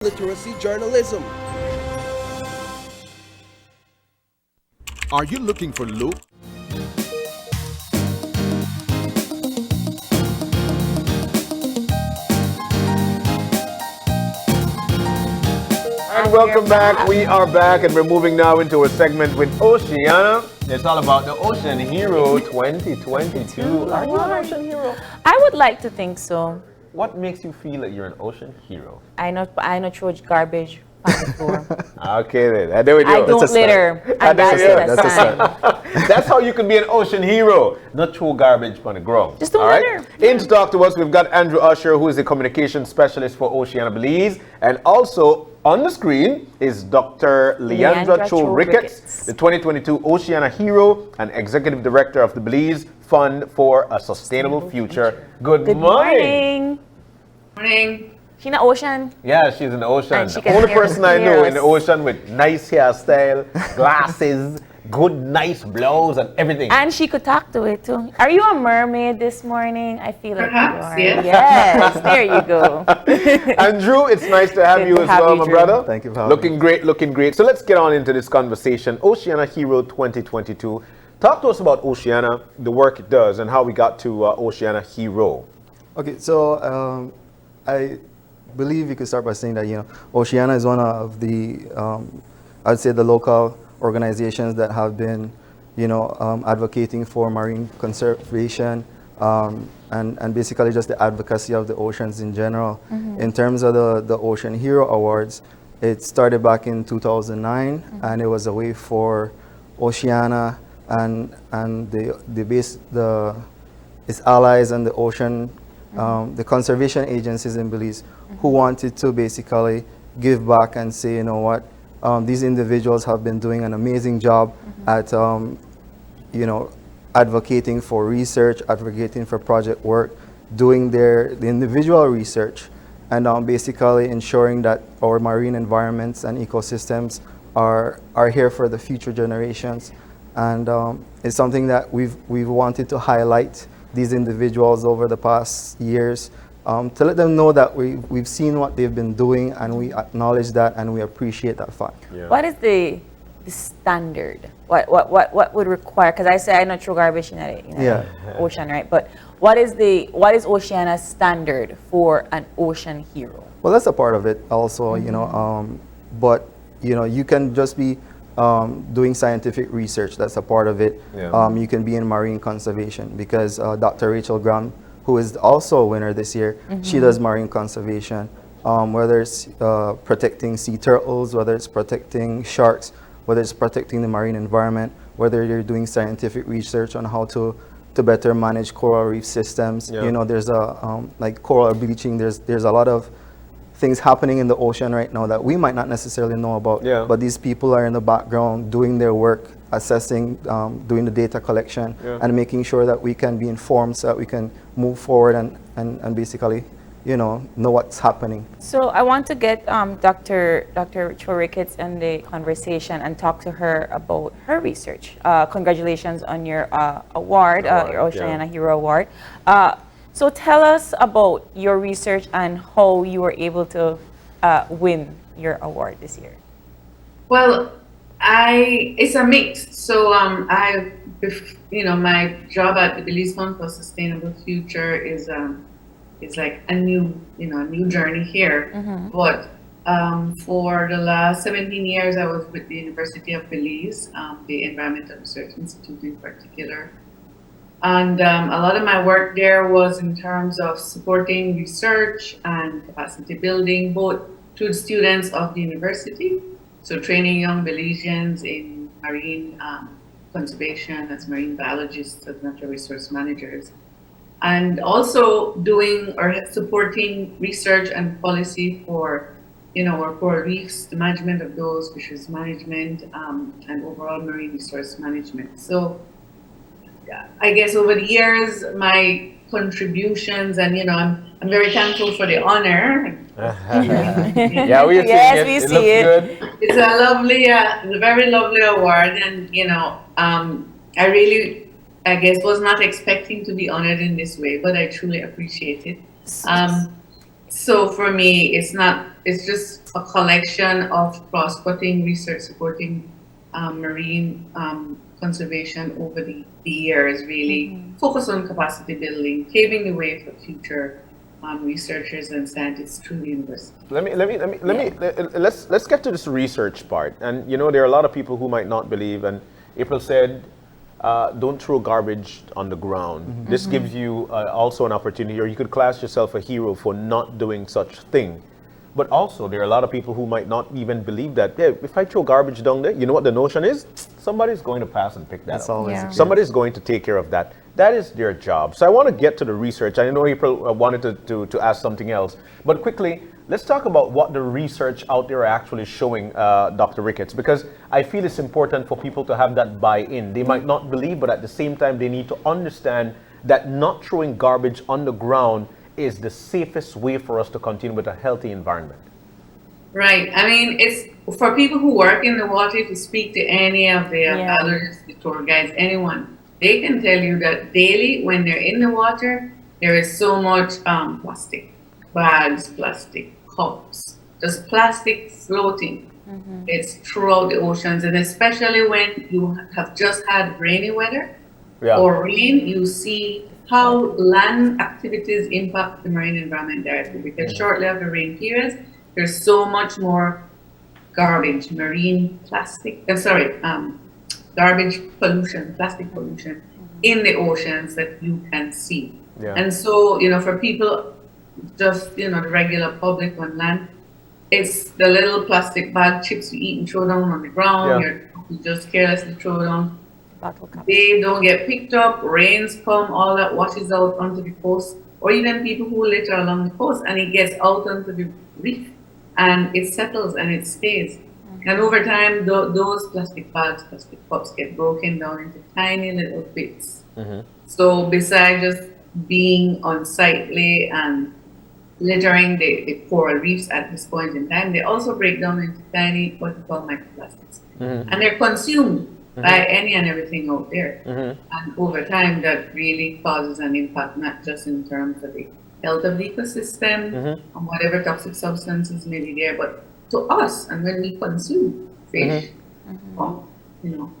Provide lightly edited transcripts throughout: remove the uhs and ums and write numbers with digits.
literacy journalism. Are you looking for loop? And welcome back. We are back and we're moving now into a segment with Oceana. It's all about the Ocean Hero 2022. Are you an ocean hero? I would like to think so. What makes you feel that you're an ocean hero? I know throw garbage on the floor. Okay then. There we go. I don't litter. And that's That's a sign. That's how you can be an ocean hero. Not throw garbage on the ground. Just don't all right? litter. In to talk to us, we've got Andrew Usher, who is the communications specialist for Oceana Belize. And also on the screen is Dr. Leandra Cho-Ricketts, the 2022 Oceana Hero and Executive Director of the Belize Fund for a Sustainable Future. Good morning. Morning. She in the ocean. Yeah, she's in the ocean. And she The can only hear- person I know hear in the us. ocean with nice hairstyle, glasses, good, nice blouse, and everything. And she could talk to it too. Are you a mermaid this morning? I feel like Perhaps, you are. yes. Yes, there you go. Andrew, it's nice to have Good you to as have well, you, my Drew. brother. Thank you for having Looking great, looking great. So let's get on into this conversation. Oceana Hero 2022. Talk to us about Oceana, the work it does, and how we got to Oceana Hero. Okay, so I believe you could start by saying that Oceana is one of the I'd say the local organizations that have been advocating for marine conservation and basically just the advocacy of the oceans in general. In terms of the Ocean Hero Awards, it started back in 2009 and it was a way for Oceana and its allies and the ocean the conservation agencies in Belize who wanted to basically give back and say, you know what, these individuals have been doing an amazing job at, advocating for research, advocating for project work, doing the individual research, and basically ensuring that our marine environments and ecosystems are here for the future generations. And it's something that we've wanted to highlight these individuals over the past years to let them know that we've seen what they've been doing and we acknowledge that and we appreciate that fact. Yeah. What is the standard? What would require? Because I say I not throw garbage in the ocean, right? But what is Oceana's standard for an ocean hero? Well, that's a part of it also, but you can just be doing scientific research. That's a part of it. Yeah. You can be in marine conservation because Dr. Rachel Graham, who is also a winner this year, she does marine conservation, whether it's protecting sea turtles, whether it's protecting sharks, whether it's protecting the marine environment, whether you're doing scientific research on how to better manage coral reef systems. Yeah. There's like coral bleaching. There's a lot of things happening in the ocean right now that we might not necessarily know about. Yeah. But these people are in the background doing their work, assessing, doing the data collection, and making sure that we can be informed so that we can move forward and basically, know what's happening. So I want to get Dr. Cho-Ricketts in the conversation and talk to her about her research. Congratulations on your award, your Oceana Hero Award. So tell us about your research and how you were able to win your award this year. Well, it's a mix. So my job at the Belize Fund for Sustainable Future is like a new journey here. But for the last 17 years, I was with the University of Belize, the Environmental Research Institute in particular. And a lot of my work there was in terms of supporting research and capacity building, both to the students of the university, so training young Belizeans in marine conservation as marine biologists, as natural resource managers, and also doing or supporting research and policy for, our coral reefs, the management of those, fisheries management, and overall marine resource management. So I guess over the years, my contributions, and I'm very thankful for the honor. Yeah, we see Yes, it. we It see looks it. good. It's a lovely, a very lovely award, and I really, I guess, was not expecting to be honored in this way, but I truly appreciate it. So for me, it's just a collection of cross-cutting research supporting marine conservation over the years, really. Focus on capacity building, paving the way for future researchers and scientists through the university. Let's get to this research part. And you know, there are a lot of people who might not believe, and April said, don't throw garbage on the ground. This gives you also an opportunity, or you could class yourself a hero for not doing such thing. But also, there are a lot of people who might not even believe that, yeah, if I throw garbage down there, you know what the notion is? Somebody's going to pass and pick that That's up. always Yeah. the case. Somebody's going to take care of that. That is their job. So I want to get to the research. I know April wanted to ask something else. But quickly, let's talk about what the research out there are actually showing, Dr. Ricketts, because I feel it's important for people to have that buy-in. They might not believe, but at the same time, they need to understand that not throwing garbage on the ground is the safest way for us to continue with a healthy environment. Right. I mean, it's for people who work in the water, if you speak to any of the Yeah. others, the tour guides, anyone, they can tell you that daily when they're in the water, there is so much plastic bags, plastic cups, just plastic floating. It's throughout the oceans, and especially when you have just had rainy weather or rain, you see how land activities impact the marine environment directly. Because shortly after rain periods, there's so much more garbage, marine plastic, garbage pollution, plastic pollution in the oceans that you can see. Yeah. And so, you know, for people, just, you know, the regular public on land, it's the little plastic bag chips you eat and throw down on the ground. Yeah. You just carelessly throw down. Bottle cups. They don't get picked up, rains come, all that washes out onto the coast, or even people who litter along the coast, and it gets out onto the reef, and it settles and it stays. And over time, those plastic bags, plastic cups get broken down into tiny little bits. So besides just being unsightly and littering the coral reefs at this point in time, they also break down into tiny, what we call microplastics. And they're consumed by any and everything out there. And over time, that really causes an impact, not just in terms of the health of the ecosystem and whatever toxic substances may be there, but to us, and when we consume fish, well, you know,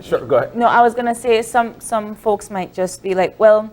Sure, go ahead. No, I was gonna say some folks might just be like, well,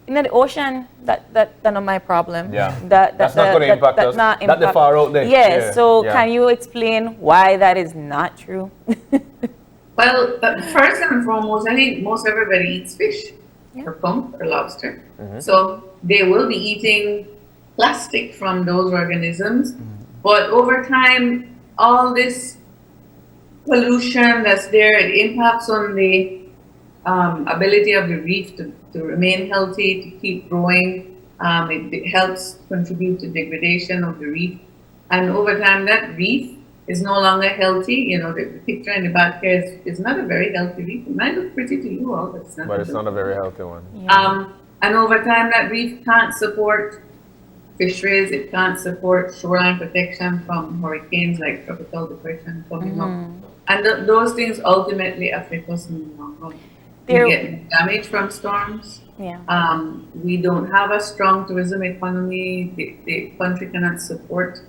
in the ocean, that's not my problem. Yeah. That's not going to impact us. That's the far out there. Yes. Yeah. So Yeah. can you explain why that is not true? Well, first and foremost, I think most everybody eats fish, or pump, or lobster. So they will be eating plastic from those organisms. But over time, all this pollution that's there, it impacts on the ability of the reef to remain healthy, to keep growing. It helps contribute to degradation of the reef. And over time, that reef is no longer healthy. You know, the picture in the back here is not a very healthy reef. It might look pretty to you all, but it's not. But it's not a very healthy one. And over time, that reef can't support fisheries. It can't support shoreline protection from hurricanes like tropical depression coming up. And those things ultimately affect us in the long run. We get damage from storms. We don't have a strong tourism economy. The country cannot support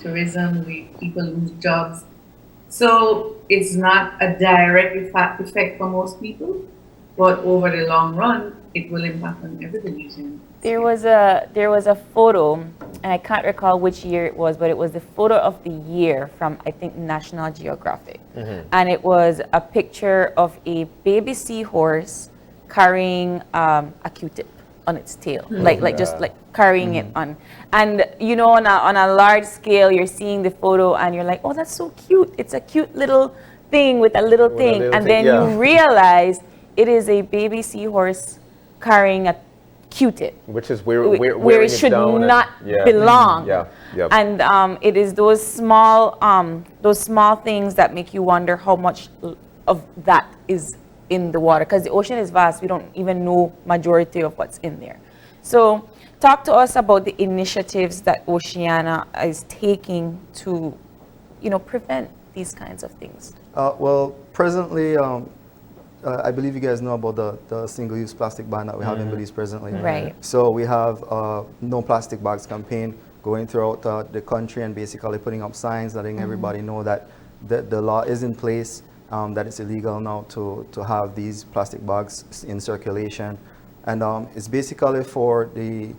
tourism. People lose jobs. So it's not a direct effect for most people, but over the long run, it will impact on everybody. There was a photo, and I can't recall which year it was, but it was the photo of the year from, I think, National Geographic. And it was a picture of a baby seahorse carrying a Q-tip on its tail, just carrying it on. And you know, on a large scale, you're seeing the photo and you're like, oh, that's so cute. It's a cute little thing with a little thing. And then you realize it is a baby seahorse carrying a Q-tip, which is where it should not belong. And it is those small things that make you wonder how much of that is in the water, because the ocean is vast. We don't even know majority of what's in there. So talk to us about the initiatives that Oceana is taking to, you know, prevent these kinds of things. Well, presently, I believe you guys know about the single-use plastic ban that we have in Belize presently. Right. So we have no plastic bags campaign going throughout the country and basically putting up signs letting everybody know that the law is in place, that it's illegal now to have these plastic bags in circulation. And it's basically for the,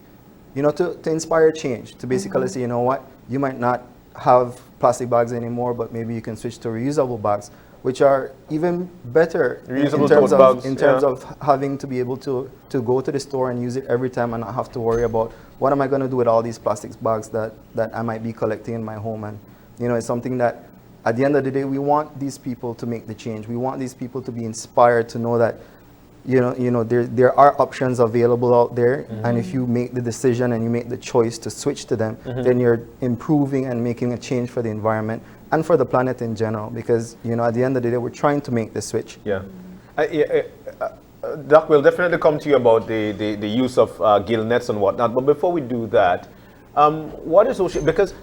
to inspire change, to basically say, you know what, you might not have plastic bags anymore, but maybe you can switch to reusable bags, which are even better in terms of having to be able to go to the store and use it every time and not have to worry about what am I going to do with all these plastic bags that I might be collecting in my home. And it's something that at the end of the day, we want these people to make the change. We want these people to be inspired to know that there are options available out there, and if you make the decision and you make the choice to switch to them, then you're improving and making a change for the environment and for the planet in general, because at the end of the day, we're trying to make the switch. Doc, we'll definitely come to you about the use of gill nets and whatnot, but before we do that, what is Oceana? Because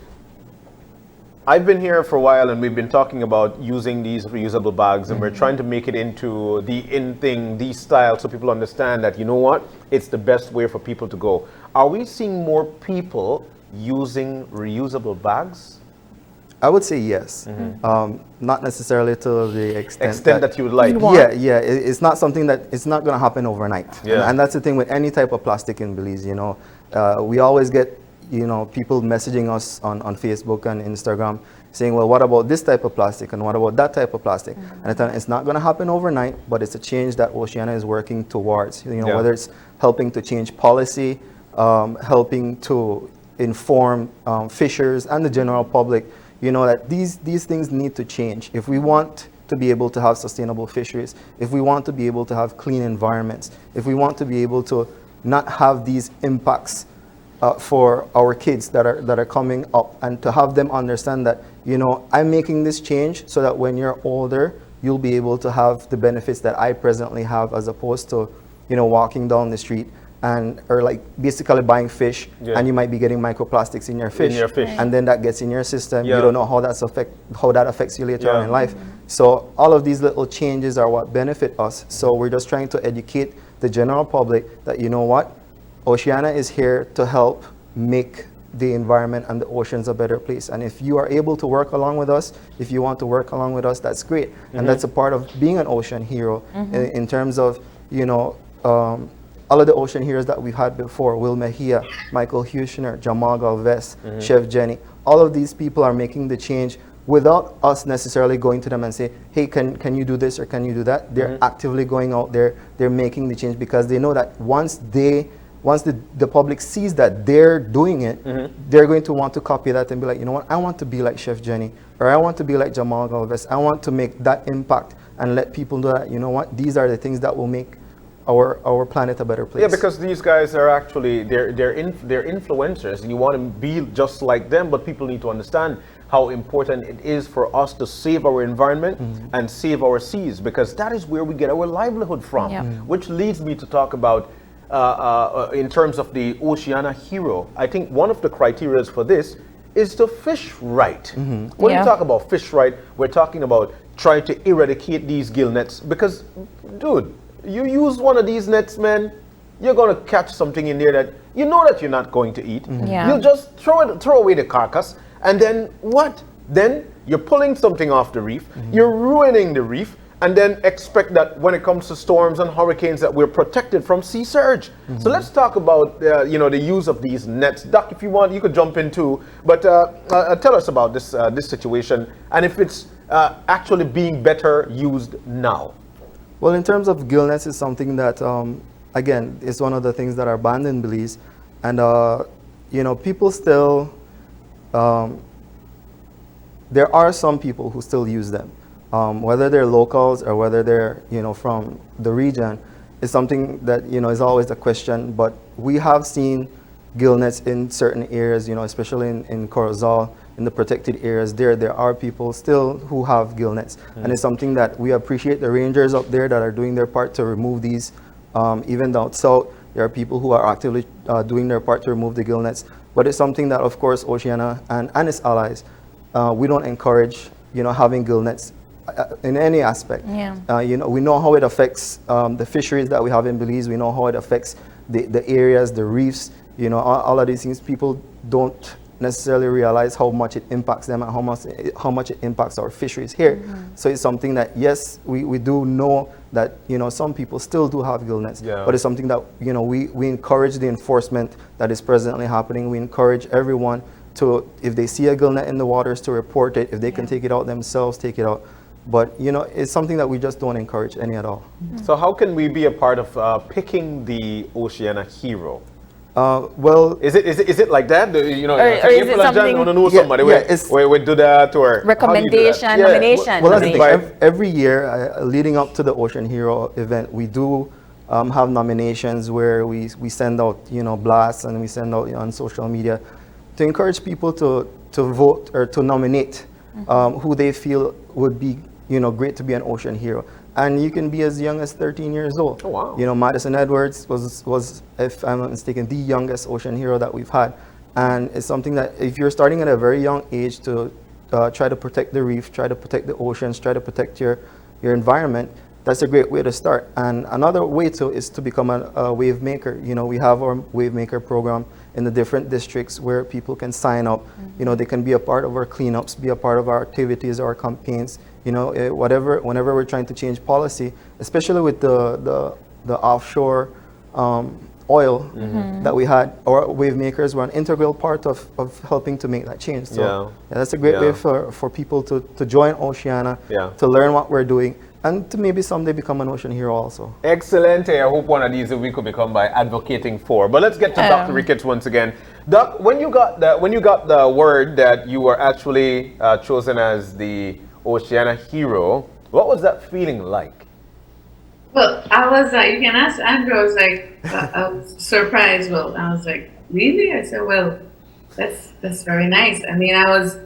I've been here for a while and we've been talking about using these reusable bags, and we're trying to make it into the in thing, the style, so people understand that, it's the best way for people to go. Are we seeing more people using reusable bags? I would say yes. Not necessarily to the extent that you would like. Yeah. It's not something that, it's not going to happen overnight. Yeah. And that's the thing with any type of plastic in Belize. We always get people messaging us on Facebook and Instagram saying, well, what about this type of plastic and what about that type of plastic? And I tell them, it's not going to happen overnight, but it's a change that Oceana is working towards. Whether it's helping to change policy, helping to inform fishers and the general public, that these things need to change. If we want to be able to have sustainable fisheries, if we want to be able to have clean environments, if we want to be able to not have these impacts for our kids that are coming up, and to have them understand that, I'm making this change so that when you're older, you'll be able to have the benefits that I presently have, as opposed to, walking down the street or like basically buying fish, and you might be getting microplastics in your fish, and then that gets in your system. You don't know how that affects you later on in life. So all of these little changes are what benefit us. So we're just trying to educate the general public that, Oceana is here to help make the environment and the oceans a better place. And if you are able to work along with us, if you want to work along with us, that's great. And that's a part of being an ocean hero in terms of, all of the ocean heroes that we've had before, Will Mejia, Michael Hushner, Jamal Galvez, Chef Jenny, all of these people are making the change without us necessarily going to them and say, hey, can you do this or can you do that? They're actively going out there, they're making the change, because they know that once the public sees that they're doing it, they're going to want to copy that and be like, you know what, I want to be like Chef Jenny, or I want to be like Jamal Galvez. I want to make that impact and let people know that, these are the things that will make our planet a better place. Yeah, because these guys are actually, they're influencers, and you want to be just like them, but people need to understand how important it is for us to save our environment and save our seas, because that is where we get our livelihood from. Which leads me to talk about in terms of the Oceana Hero. I think one of the criteria for this is to fish right. When you talk about fish right, we're talking about trying to eradicate these gill nets, because, dude, you use one of these nets, man, you're going to catch something in there that you know that you're not going to eat. You just throw away the carcass, and then what? Then you're pulling something off the reef, you're ruining the reef, and then expect that when it comes to storms and hurricanes that we're protected from sea surge. So let's talk about the use of these nets. Doc, if you want, you could jump in too, but tell us about this situation and if it's actually being better used now. Well, in terms of gill nets, it's something that, again, is one of the things that are banned in Belize, and people still, there are some people who still use them. Whether they're locals or whether they're, from the region, is something that, is always a question. But we have seen gill nets in certain areas, especially in Corozal, in the protected areas. There are people still who have gill nets. And it's something that we appreciate the rangers up there that are doing their part to remove these. Even down south, there are people who are actively doing their part to remove the gill nets. But it's something that, of course, Oceana and its allies, we don't encourage, having gill nets in any aspect. Yeah. You know, we know how it affects the fisheries that we have in Belize. We know how it affects the areas, the reefs. You know, all of these things. People don't necessarily realize how much it impacts them and how much it impacts our fisheries here. So it's something that, yes, we do know that, you know, some people still do have gill nets, but it's something that, you know, we encourage the enforcement that is presently happening. We encourage everyone to, if they see a gill net in the waters, to report it. If they can take it out themselves, take it out. But, you know, it's something that we just don't encourage any at all. So how can we be a part of picking the Oceana hero? Well, Is it like that? You know, Or is it April and Jan something- want to know Yeah, somebody. yeah, we do that, or how do you do that? Recommendation, Yeah. nomination. well, that's the thing. Nomination. Every year, leading up to the Ocean Hero event, we do have nominations where we send out, you know, blasts, and we send out, you know, on social media to encourage people to vote or to nominate who they feel would be, you know, great to be an Ocean Hero. And you can be as young as 13 years old. Oh, wow. You know, Madison Edwards was, if I'm not mistaken, the youngest Ocean Hero that we've had. And it's something that if you're starting at a very young age to try to protect the reef, try to protect the oceans, try to protect your environment, that's a great way to start. And another way is to become a wave maker. You know, we have our wave maker program in the different districts where people can sign up. You know, they can be a part of our cleanups, be a part of our activities, our campaigns. You know, whenever we're trying to change policy, especially with the offshore oil that we had, our wave makers were an integral part of helping to make that change. So yeah, that's a great way for people to join Oceana, to learn what we're doing, and to maybe someday become an Ocean Hero also. Excellent. I hope one of these we could become by advocating for. But let's get to Dr. Ricketts once again. Doc, when you got the word that you were actually chosen as the Oceana Hero, what was that feeling like? Well, I was like, you can ask Andrew, I was like, I was surprised. Well, I was like, really? I said, well, that's very nice. I mean, I was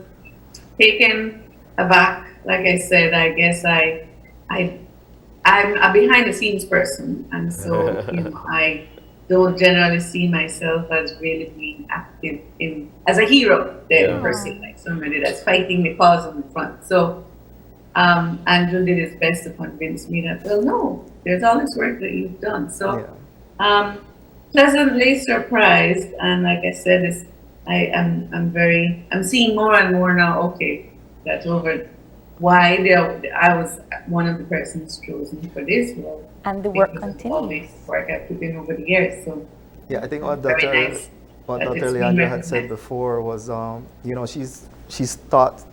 taken aback. Like I said, I guess I'm a behind the scenes person. And so, you know, I don't generally see myself as really being active as a hero there, per se, like somebody that's fighting the cause on the front. So Andrew did his best to convince me that, well, no, there's all this work that you've done. So pleasantly surprised, and like I said, I'm seeing more and more now, okay, that's over why I was one of the persons chosen for this role. And the work because of continues. all this work I've put in over the years. So Yeah, I think what very Dr. nice What that Dr. it's been Leandra had said recognized. before was, you know, she's taught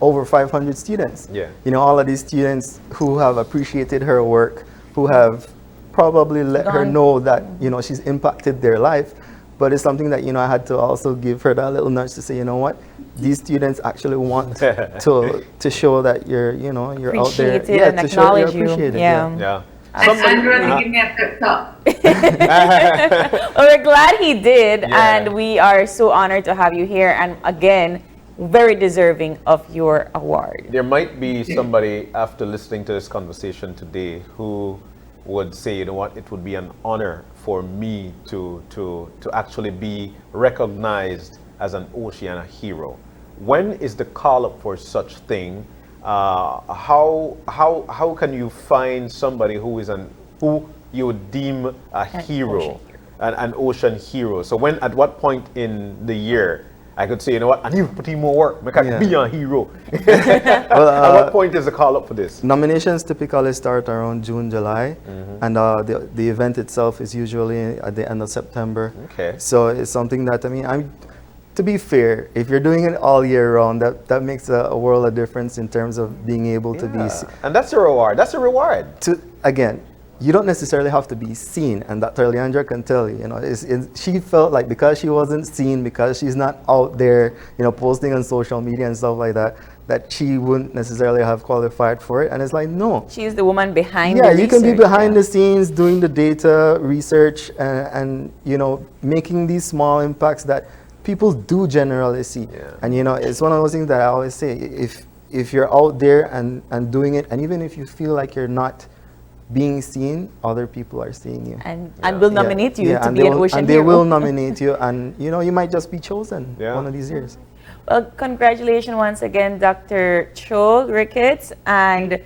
over 500 students. Yeah. You know, all of these students who have appreciated her work, who have probably let her know that, you know, she's impacted their life. But it's something that, you know, I had to also give her that little nudge to say, you know what, these students actually want to show that you're out there. Appreciate it and to show that you're acknowledge you. appreciated. Yeah. And Andrew had to give me a pep talk. Well, we're glad he did, Yeah. and we are so honored to have you here. And again, very deserving of your award. There might be somebody after listening to this conversation today who would say, you know what, it would be an honor for me to actually be recognized as an Oceana Hero. When is the call up for such thing? How can you find somebody who you would deem a hero, an ocean hero? So at what point in the year I could say, you know what, I need to put in more work, make I be a hero. Well, at what point is the call up for this? Nominations typically start around June, July, and the event itself is usually at the end of September. Okay. So it's something that, I mean, to be fair, if you're doing it all year round, that makes a world of difference in terms of being able to be. And that's a reward. That's a reward. Again, you don't necessarily have to be seen, and Dr. Leandra can tell you, she felt like because she wasn't seen, because she's not out there, posting on social media and stuff like that, that she wouldn't necessarily have qualified for it. And it's like, no. She's the woman behind the research. You can be behind the scenes doing the data research and making these small impacts that people do generally see. Yeah. And it's one of those things that I always say, if you're out there and doing it, and even if you feel like you're not being seen, other people are seeing you. And will nominate you to and be they an will, Ocean and they Hero. will nominate you, and you might just be chosen one of these years. Well, congratulations once again, Dr. Cho-Ricketts, and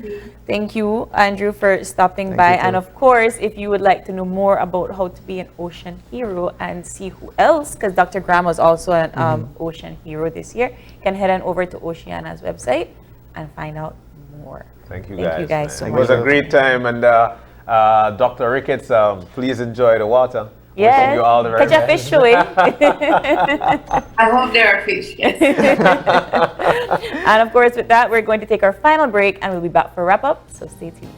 thank you, Andrew, for stopping by. And of course, if you would like to know more about how to be an Ocean Hero and see who else, because Dr. Graham was also an Ocean Hero this year, you can head on over to Oceana's website and find out more. Thank you Thank you guys so It much. was a great time, and Dr. Ricketts, please enjoy the water. Yes, Wishing you all the very catch a best. fish showing. I hope there are fish. Yes. And of course, with that, we're going to take our final break and we'll be back for wrap up. So stay tuned.